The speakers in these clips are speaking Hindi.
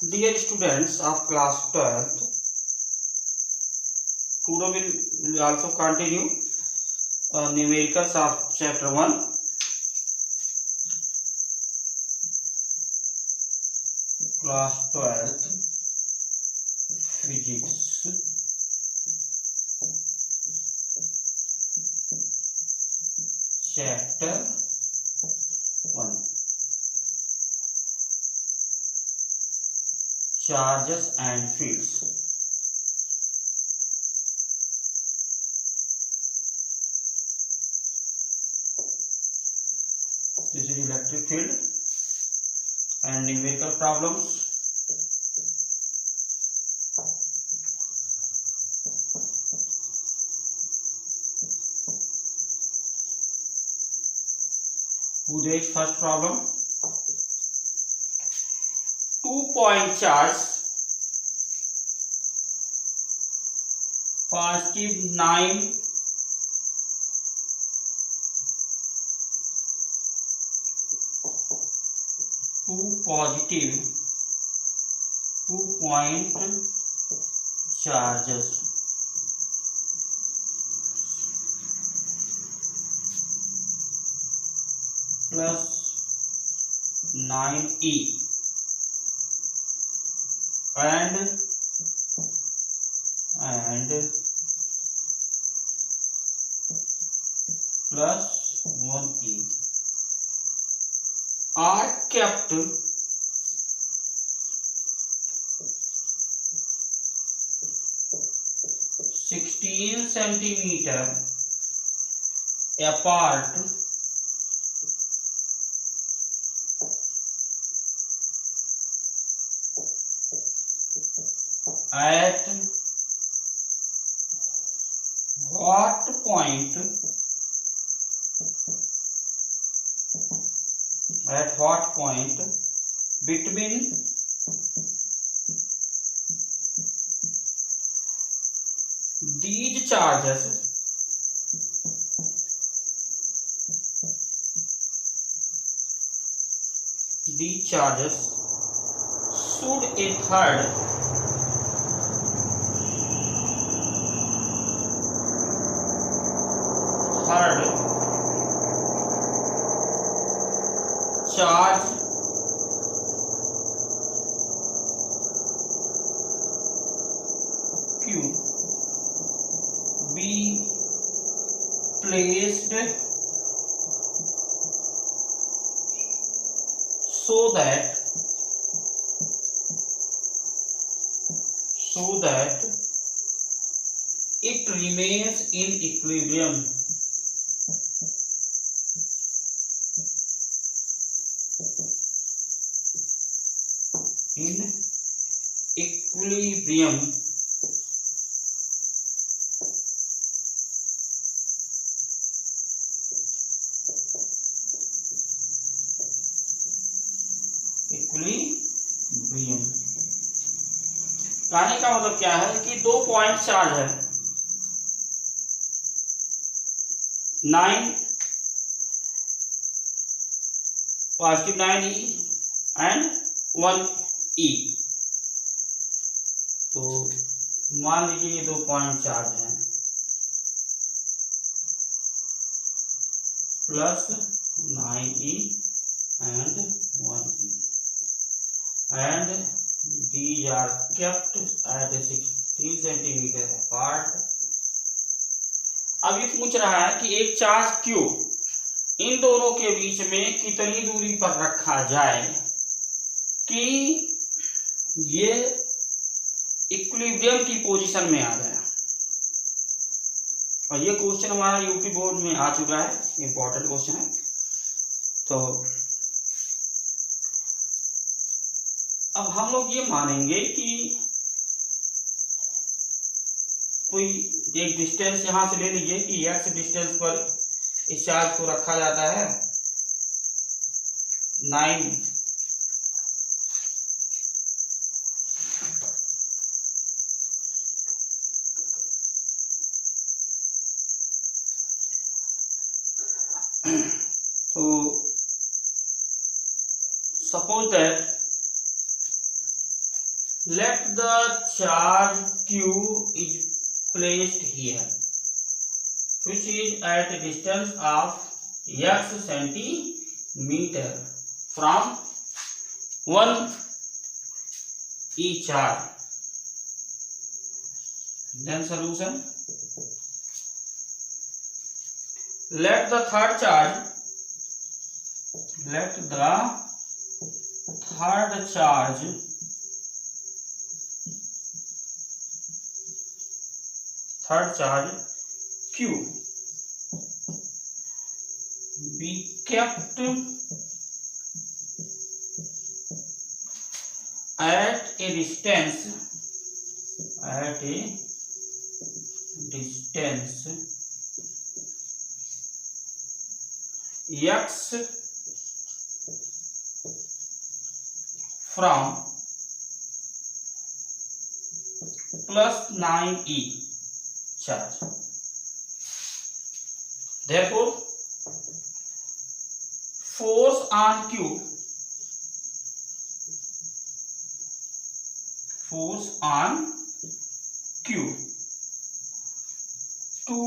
Dear students of class 12th, today we will also continue numericals of chapter 1. Class 12th physics. Chapter 1. Charges and fields. This is electric field and numerical problems. Today's first problem. 2-point charge, positive 9 2 positive 2-point charges plus 9e and plus 1e are kept 16 centimeter apart at what point between these charges should a third charge Q be placed so that it remains in equilibrium. Equilibrium कहने का मतलब क्या है कि 2 पॉइंट चार्ज है, 9 positive 9e and 1e। तो मान लीजिए ये 2 पॉइंट चार्ज है plus 9e and 1e and these are kept at 16 centimeter apart। अब ये पूछ रहा है कि एक चार्ज Q इन दोनों के बीच में कितनी दूरी पर रखा जाए कि ये इक्विलिब्रियम की पोजीशन में आ गया। और ये क्वेश्चन हमारा यूपी बोर्ड में आ चुका है, इंपॉर्टेंट क्वेश्चन है। तो अब हम लोग ये मानेंगे कि कोई एक डिस्टेंस यहां से ले लीजिए कि x डिस्टेंस पर इस चार्ज को रखा जाता है 9 तो suppose that let the charge q is placed here which is at a distance of x centimeter from one each charge. Then solution. Let the third charge q be kept at a distance x from plus 9e charge. Therefore, force on q to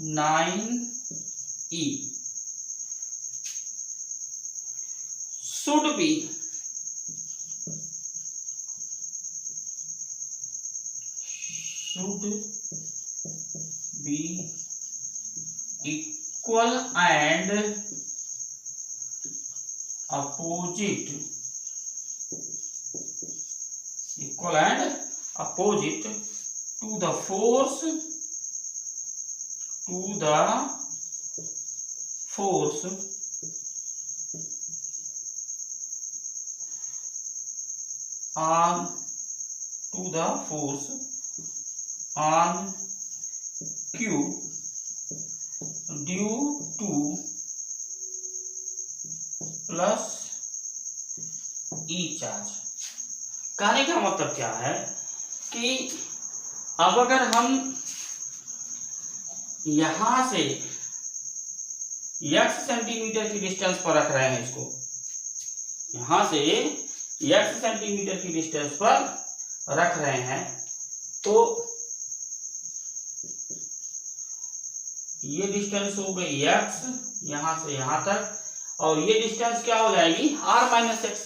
9e should be equal and opposite to the force on q due to plus E charge. कहने का मतलब क्या है कि अब अगर हम यहां से x सेंटीमीटर की डिस्टेंस पर रख रहे हैं, इसको यहां से x सेंटीमीटर की डिस्टेंस पर रख रहे हैं, तो ये डिस्टेंस हो गई x यहां से यहां तक, और ये डिस्टेंस क्या हो जाएगी r माइनस एक्स।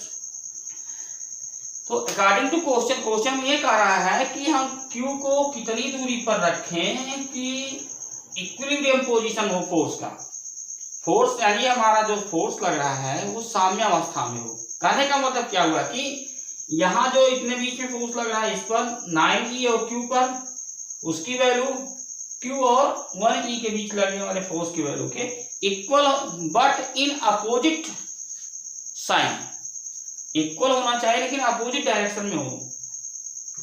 तो अकॉर्डिंग टू क्वेश्चन ये कह रहा है कि हम q को कितनी दूरी पर रखें कि इक्विलिब्रियम पोजीशन हो फोर्स यानी हमारा जो फोर्स लग रहा है वो साम्य अवस्था में हो। कहने का मतलब क्या हुआ कि यहाँ जो इतने बीच में फोर्स लग रहा है इस पर 9e और q पर, उसकी वैल्यू q और 1e के बीच लगने वाले फोर्स की वैल्यू के equal but in opposite sign. Equal होना चाहिए लेकिन अपोजिट डायरेक्शन में हो,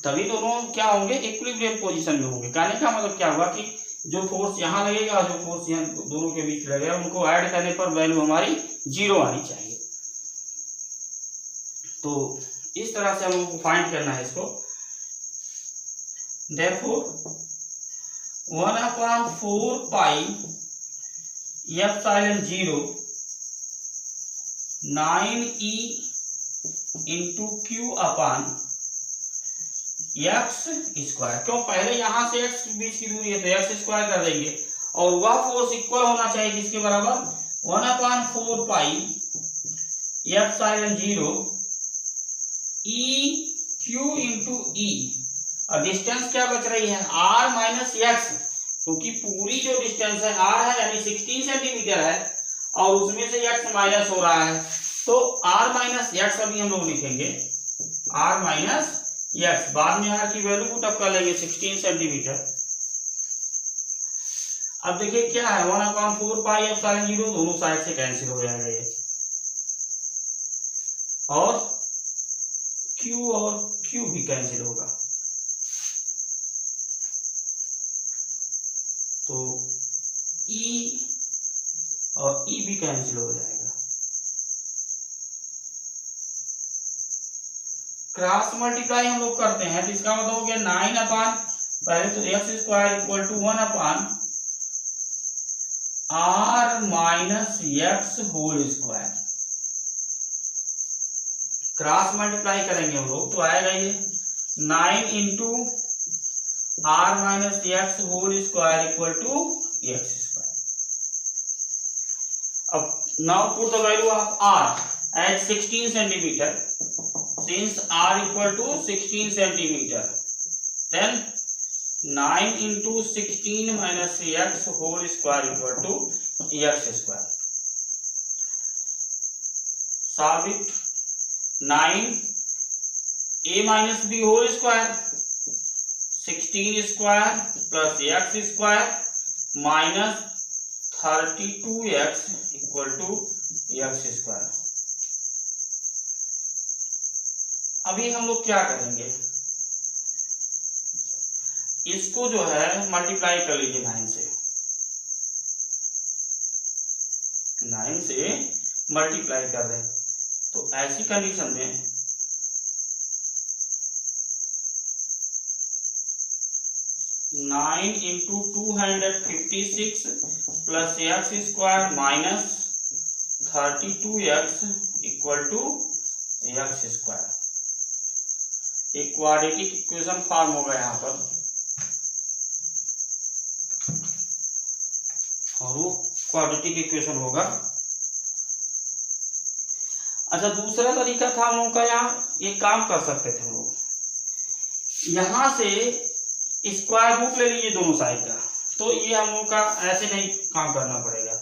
तभी दोनों क्या होंगे इक्विलिब्रियम पोजीशन में होंगे। कहने का मतलब क्या हुआ कि जो फोर्स यहाँ लगेगा और जो फोर्स यहाँ दोनों के बीच लगेगा उनको ऐड करने पर वैल्यू हमारी 0 आनी चाहिए। तो इस तरह से हम लोग को फाइंड करना है इसको। Therefore 1/4 pi epsilon 0 9e into Q upon X square. क्यों, पहले यहां से x बीच की दूरी है तो एक्स स्क्वायर कर देंगे, और वह फोर्स इक्वल होना चाहिए जिसके बराबर 1/4 pi epsilon 0 e Q into E. और डिस्टेंस क्या बच रही है r माइनस एक्स, क्योंकि पूरी जो डिस्टेंस है r है यानी 16 सेंटीमीटर है और उसमें से x माइनस हो रहा है, तो r माइनस एक्स अभी हम लोग लिखेंगे r माइनस एक्स, बाद में r की वैल्यू पुट अप कर लेंगे 16 सेंटीमीटर। अब देखिए क्या है 1/4 पाई एप्सिलॉन 0 दोनों साइड से कैंसिल हो जाएगा ये, और q और q भी कैंसिल होगा, तो e और e भी कैंसिल हो जाएगा। क्रॉस मल्टीप्लाई हम लोग करते हैं तो इसका मतलब हो गया 9 अपान, पहले तो X square equal to 1 upon r minus X whole square. Cross multiply करेंगे हम लोग तो आएगा ये 9 into R minus X whole square equal to x square. अब now put the value of R at 16 centimetre since R equal to 16 centimetre then 9 into 16 minus X whole square equal to x square. Solve it 9 a minus B whole square 16 square plus x square minus 32x equal to x square. अभी हम लोग क्या करेंगे, इसको जो है मल्टीप्लाई कर लीजिए 9 से, 9 से मल्टीप्लाई कर रहे हैं तो ऐसी कंडीशन में nine into 256 plus x square minus 32x equal to x square. एक क्वाड्रेटिक इक्वेशन फॉर्म होगा यहाँ पर और वो क्वाड्रेटिक इक्वेशन होगा। अच्छा दूसरा तरीका था हम लोग का, यहाँ एक काम कर सकते थे हम लोग, यहाँ से स्क्वायर रूट ले लीजिए दोनों साइड का, तो ये हम लोग का ऐसे नहीं काम करना पड़ेगा,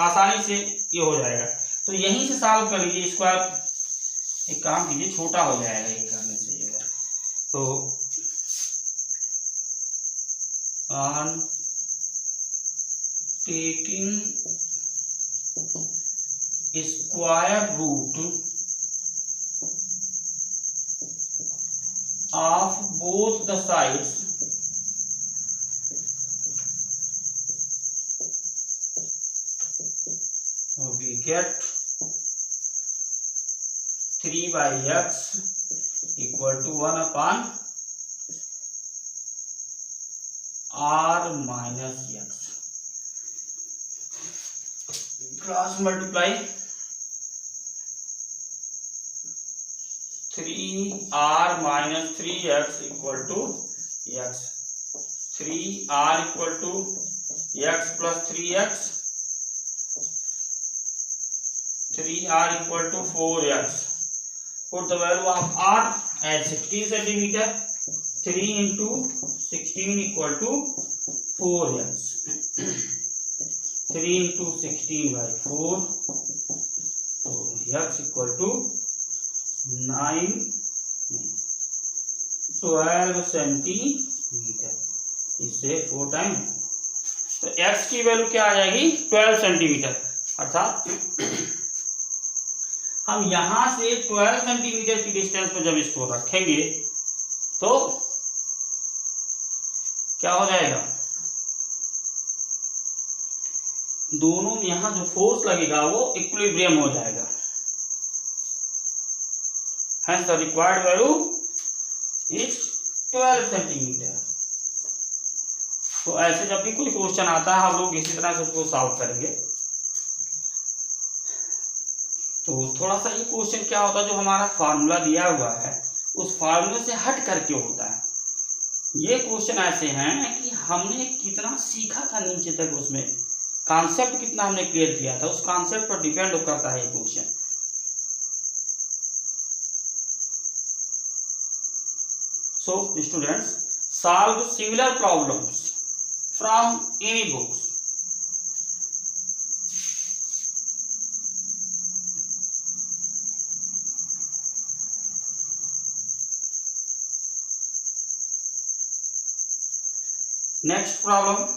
आसानी से ये हो जाएगा। तो यहीं से सॉल्व कर लीजिए स्क्वायर, एक काम कीजिए छोटा हो जाएगा ये करने से। ये तो on taking square root of both the sides we get 3 by x equal to 1 upon r minus x। Cross multiply 3r minus 3x equal to x, 3r equal to x plus 3x, 3r equal to 4x। Put the value of r at 16 centimeter, 3 into 16 equal to 4x, 3 into 16 by 4, so x equal to 12 centimetre, इससे 4 टाइम, तो x की वैल्यू क्या आ जाएगी 12 सेंटीमीटर। अर्थात हम यहां से 12 सेंटीमीटर की डिस्टेंस पर जब इसको रखेंगे तो क्या हो जाएगा, दोनों में यहां जो फोर्स लगेगा वो इक्विलिब्रियम हो जाएगा। Hence the required value is 12 centimetre. तो ऐसे जब भी कोई क्वेश्चन आता है हम लोग इसी तरह से उसको सॉल्व करेंगे। तो थोड़ा सा ये क्वेश्चन क्या होता है, जो हमारा फार्मूला दिया हुआ है उस फार्मूले से हट करके होता है। ये क्वेश्चन ऐसे हैं कि हमने कितना सीखा था नीचे तक, उसमें कॉन्सेप्ट कितना हमने क्लियर किया था, उस कॉन्सेप्ट पर डिपेंड करता है ये question. So students, solve similar problems from any books. Next problem,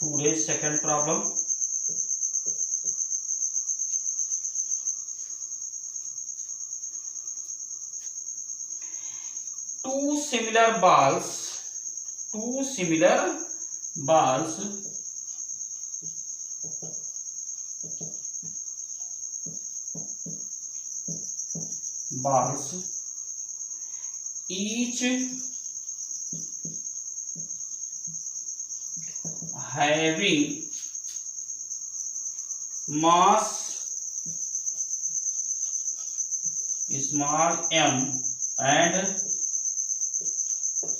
today's second problem, two similar balls balls, each having mass small m and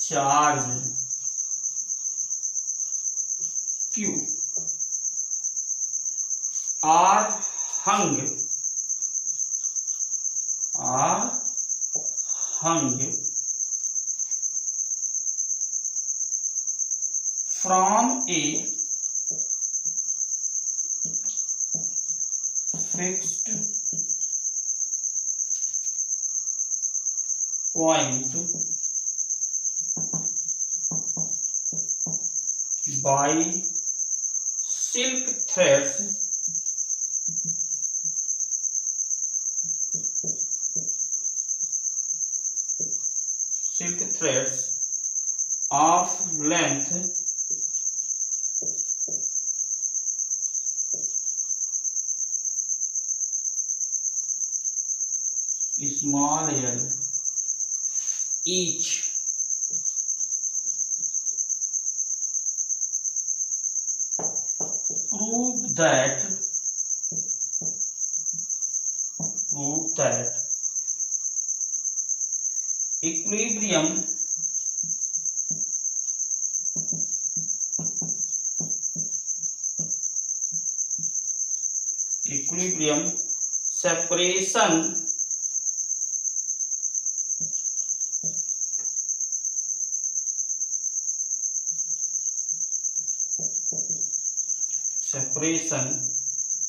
charge q are hung from a fixed point by silk threads of length small l each prove that equilibrium separation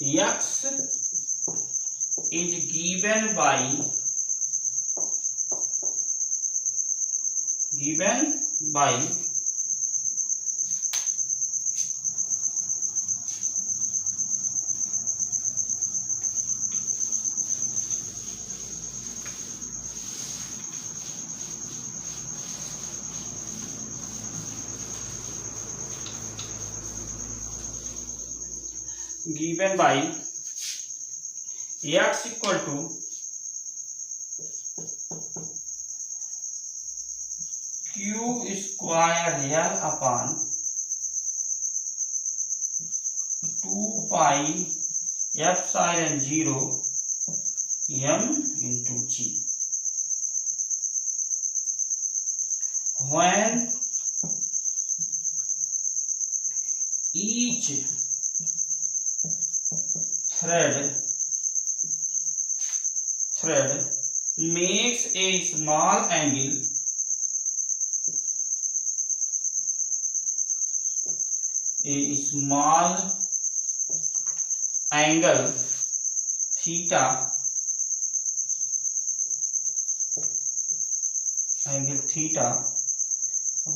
x is given by x equal to q square l upon 2 pi epsilon 0 m into g. When each thread makes a small angle theta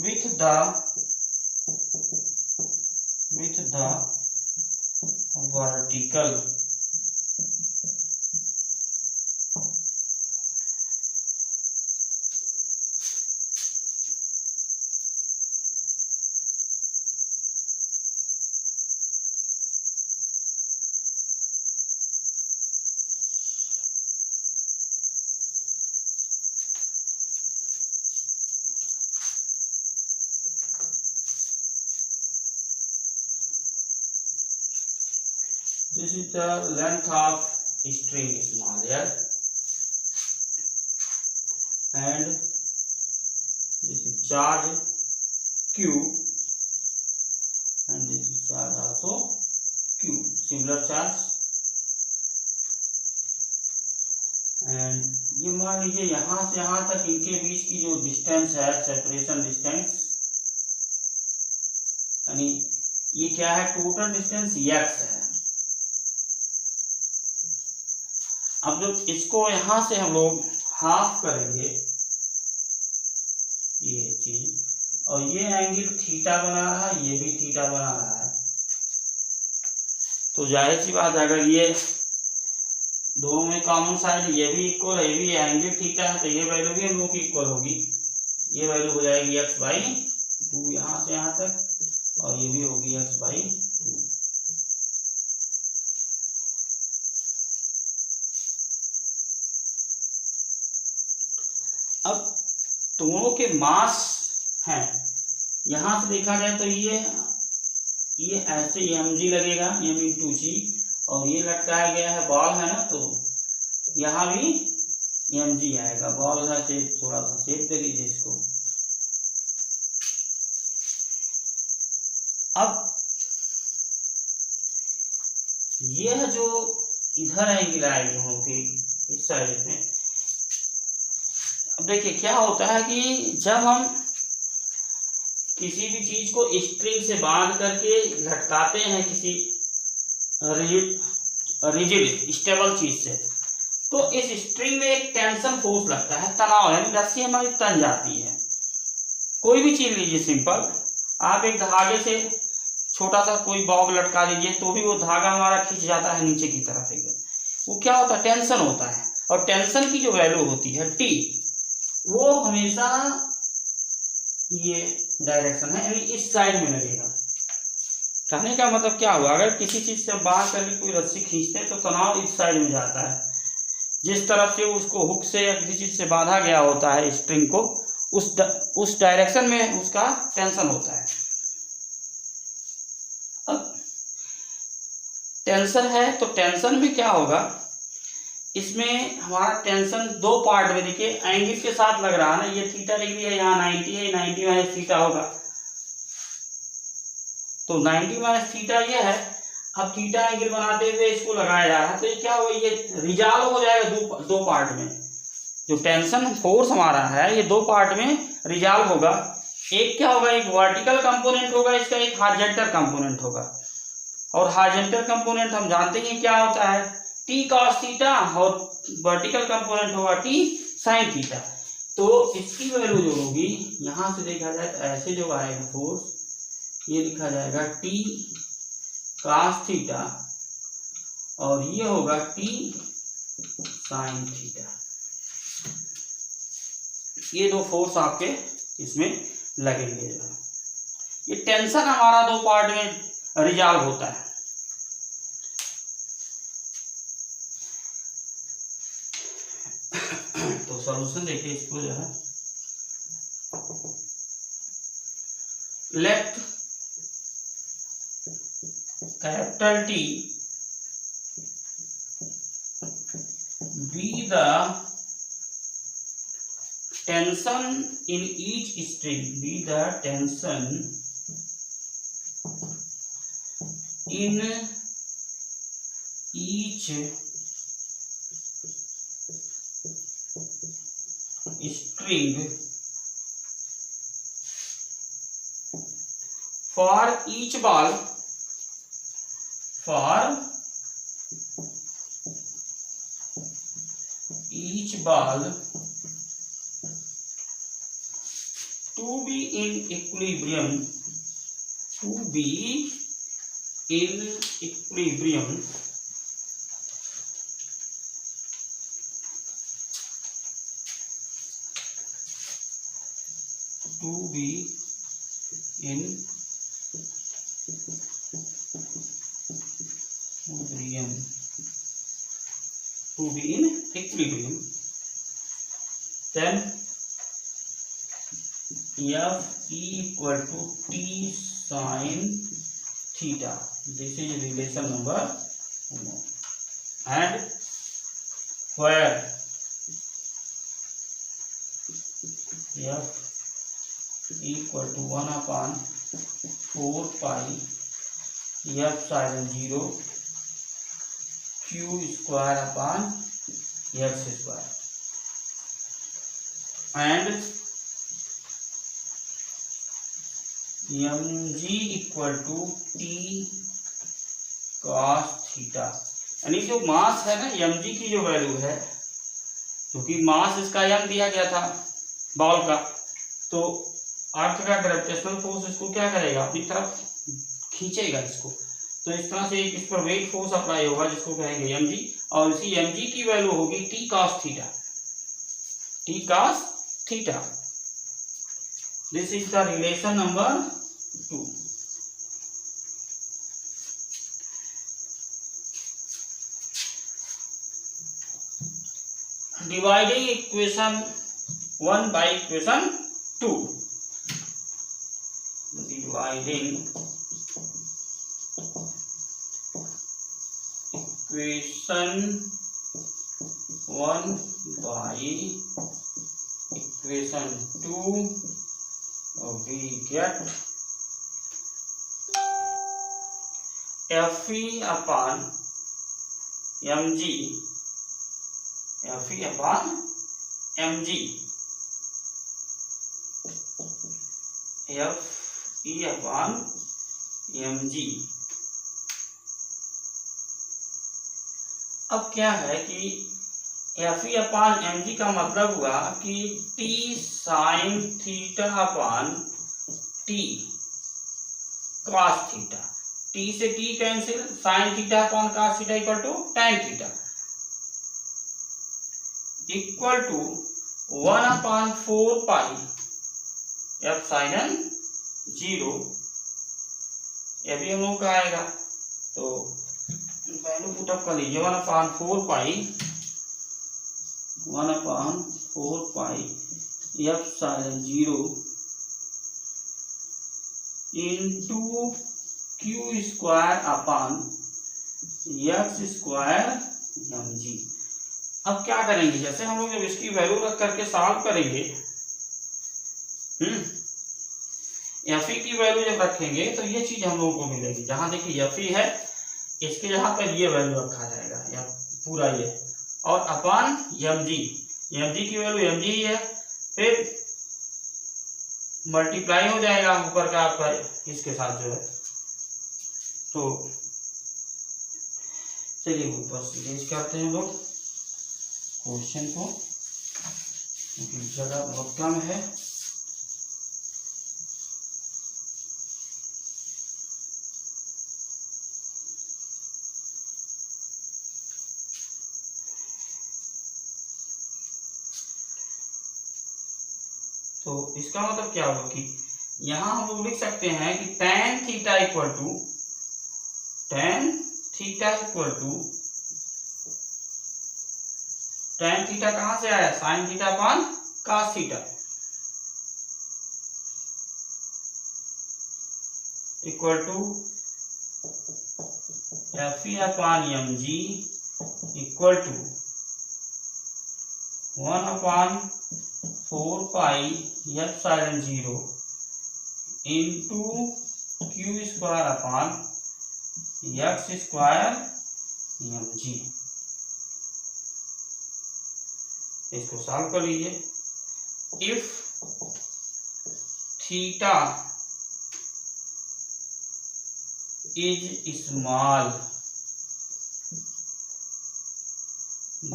with the vertical this is the length of string small l and this is charge q and this is charge also q, similar charge. And ये मान लीजिए यहाँ से यहाँ तक इनके बीच की जो डिस्टेंस है सेपरेशन डिस्टेंस, यानी ये क्या है, टोटल डिस्टेंस x है। अब जब इसको यहाँ से हम लोग हाफ करेंगे ये चीज, और ये एंगल थीटा बना रहा है, ये भी थीटा बना रहा है, तो जाहिर सी बात है अगर ये दोनों में कॉमन साइड ये भी इक्वल है, ये भी एंगल थीटा है, तो ये वैल्यू भी हम लोग की इक्वल होगी। ये वैल्यू हो जाएगी x/2 यहाँ से यहाँ तक, और ये भी होगी x/2। अब दोनों के मास हैं, यहां से देखा जाए तो ये ऐसे mg लगेगा, m इंटू जी, और ये लटकाया गया है बॉल है ना, तो यहाँ भी mg आएगा। बॉल है शेप, थोड़ा सा शेप दे लीजिए इसको। अब यह जो इधर एंगल आएगी हम लोग इस साइड में, अब देखिए क्या होता है कि जब हम किसी भी चीज को स्ट्रिंग से बांध करके लटकाते हैं किसी रिजिड स्टेबल चीज से, तो इस स्ट्रिंग में एक टेंशन फोर्स लगता है, तनाव, यानी रस्सी हमारी तन जाती है। कोई भी चीज लीजिए, सिंपल, आप एक धागे से छोटा सा कोई बॉब लटका दीजिए तो भी वो धागा हमारा खींच जाता है नीचे की तरफ एकदम। वो क्या होता है, टेंशन होता है। और टेंशन की जो वैल्यू होती है टी, वो हमेशा ये डायरेक्शन है, यानी इस साइड में लगेगा। कहने का मतलब क्या हुआ, अगर किसी चीज से बाहर करके कोई रस्सी खींचते हैं तो तनाव इस साइड में जाता है। जिस तरफ से उसको हुक से या किसी चीज से बांधा गया होता है स्ट्रिंग को, उस डायरेक्शन में उसका टेंशन होता है। अब टेंशन है तो टेंशन में क्या होगा, इसमें हमारा टेंशन दो पार्ट में, देखिए एंगल के साथ लग रहा है ना, ये थीटा डिग्री है, यहाँ 90 है, 90 माइनस थीटा होगा, तो 90 माइनस थीटा ये है। अब थीटा एंगल बनाते हुए इसको लगाया जा रहा है, तो ये क्या होगा, ये रिजॉल्व हो जाएगा दो पार्ट में। जो टेंशन फोर्स हमारा है ये दो पार्ट में रिजॉल्व होगा। एक क्या होगा, एक वर्टिकल कंपोनेंट होगा इसका, एक हॉरिजॉन्टल कंपोनेंट होगा। और हॉरिजॉन्टल कंपोनेंट हम जानते हैं क्या होता है, टी कॉस थीटा, और वर्टिकल कंपोनेंट होगा टी साइन थीटा। तो इसकी वैल्यू जो होगी, यहां से देखा जाए तो ऐसे जो आएगा फोर्स, ये लिखा जाएगा टी कॉस थीटा, और ये होगा टी साइन थीटा। ये दो फोर्स आपके इसमें लगेंगे। ये टेंशन हमारा दो पार्ट में रिजॉल्व होता है। तो सॉल्यूशन देखिए इसको जो है, let capital T be the tension in each string, be the tension in each string for each ball, for each ball to be in equilibrium, to be in equilibrium to be in equilibrium, to be in equilibrium, then F equal to T sin theta. This is relation number 1. And where F equal to 1 upon 4 pi epsilon 0 q square upon x square, and mg equal to t cos theta। यानी जो मास है ना, mg की जो वैल्यू है, क्योंकि मास इसका m दिया गया था बॉल का, तो अर्थ का ग्रेविटेशनल फोर्स इसको क्या करेगा, अपनी तरफ खींचेगा इसको। तो इस तरह से इस पर वेट फोर्स अप्लाई होगा जिसको कहेंगे mg, और इसी mg की वैल्यू होगी t cos theta, t cos theta. This is the relation number 2। Dividing equation 1 by equation 2, dividing equation 1 by equation 2, we get Fe upon mg, Fe upon mg, Fe upon mg। अब क्या है कि Fe अपॉन mg का मतलब हुआ कि t sine theta upon t cos theta, t से t cancel, sine theta upon cos theta equal to tan theta, equal to 1 upon 4 pi epsilon 0, ये भी हम लोग का आएगा। तो वैल्यू पुटअप कर लीजिए, 1 upon 4 pi epsilon 0 into q square upon x square mg। अब क्या करेंगे, जैसे हम लोग जब इसकी वैल्यू रख करके सॉल्व करेंगे, Fe की वैल्यू जब रखेंगे तो ये चीज हम लोगों को मिलेगी। जहां देखिए Fe है, इसके जहां पर ये वैल्यू रखा जाएगा, या पूरा ये, और अपॉन mg की वैल्यू mg ही है, फिर मल्टीप्लाई हो जाएगा ऊपर का आपका इसके साथ जो है। तो चलिए ऊपर सीरीज करते हैं लोग क्वेश्चन को, क्योंकि जगह बहुत कम है। तो इसका मतलब क्या होगा कि यहां हम लोग लिख सकते हैं कि tan theta equal to tan theta कहां से आया, sine theta upon cos theta, equal to Fe upon mg equal to 1 upon 4 pi epsilon 0 into q square upon x square mg। इसको सॉल्व कर लीजिए। If theta is small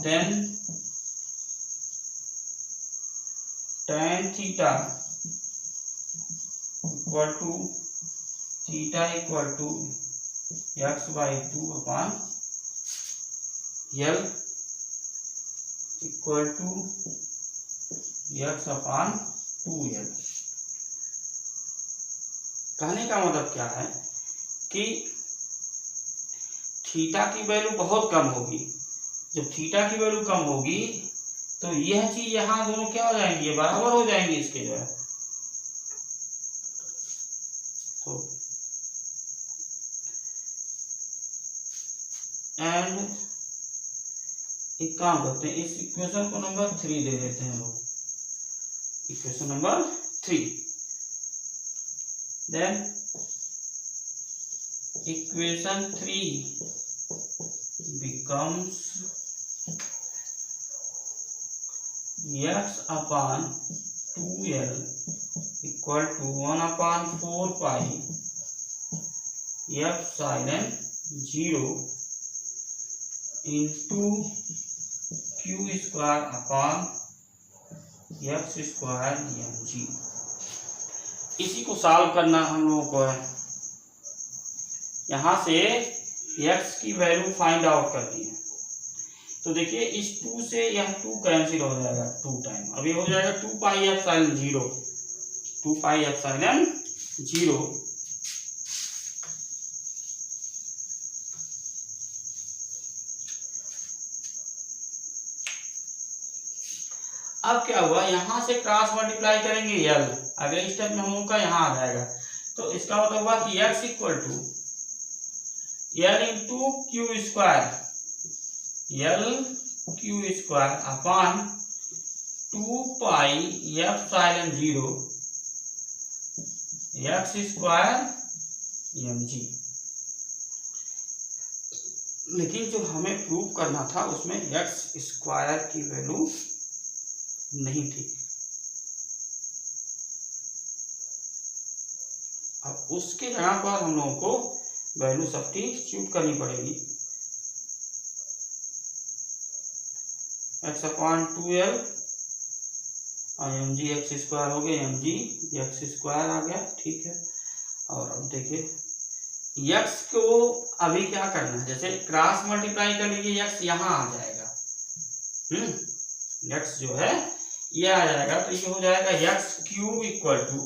then tan theta equal to x by 2 upon l equal to x upon 2l। कहने का मतलब क्या है कि थीटा की वैल्यू बहुत कम होगी। जब थीटा की वैल्यू कम होगी तो यह चीज यहाँ दोनों क्या हो जाएंगी, ये बराबर हो जाएंगे इसके जो है। तो एंड एक काम करते हैं, इस इक्वेशन को नंबर 3 दे देते हैं लोग, equation number 3। Then equation 3 becomes x upon 2l equal to 1 upon 4 pi epsilon 0 into q square upon x square mg। इसी को सॉल्व करना हम लोगों को है। यहां से x की वैल्यू फाइंड आउट करनी है। तो देखिए इस 2 से यह 2 कैंसिल हो जाएगा 2 टाइम, अब ये हो जाएगा 2 पाई एप्सिलॉन 0, 2 पाई एप्सिलॉन 0 अब क्या हुआ, यहां से क्रॉस मल्टीप्लाई करेंगे यल, अगले स्टेप में हम लोग का यहाँ आ जाएगा। तो इसका मतलब हुआ कि x equal to l into q square, l Q square upon 2 pi epsilon 0 x square m g. लेकिन जो हमें प्रूव करना था उसमें एक्स स्क्वायर की वैल्यू नहीं थी। अब उसके जगह पर हम लोगों को वैल्यू सब्स्टिट्यूट करनी पड़ेगी। एक्स अपॉन 2l और एम जी एक्स स्क्वायर हो गया, एम जी एक्स स्क्वायर आ गया, ठीक है। और अब देखिए यक्स को अभी क्या करना है, जैसे क्रॉस मल्टीप्लाई कर लीजिए यक्स यहाँ आ जाएगा, यक्स जो है ये आ जाएगा, तो ये हो जाएगा x cube equal to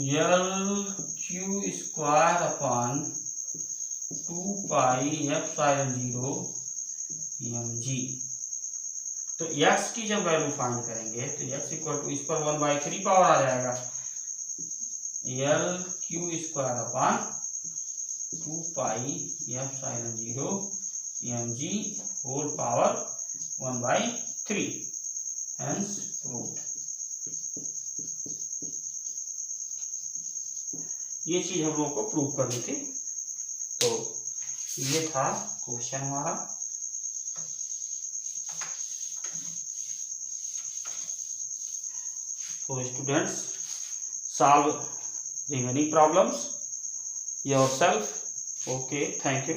l Q square upon 2 pi epsilon 0 M g. तो x की जब वैल्यू फाइंड करेंगे तो x इक्वल टू इस पर 1/3 पावर आ जाएगा, यल Q square upon 2 pi epsilon 0 M G whole power 1/3, hence proved. ये चीज हम लोगों को प्रूव करनी थी। तो ये था क्वेश्चन हमारा। So students, solve remaining problems yourself. Okay, thank you.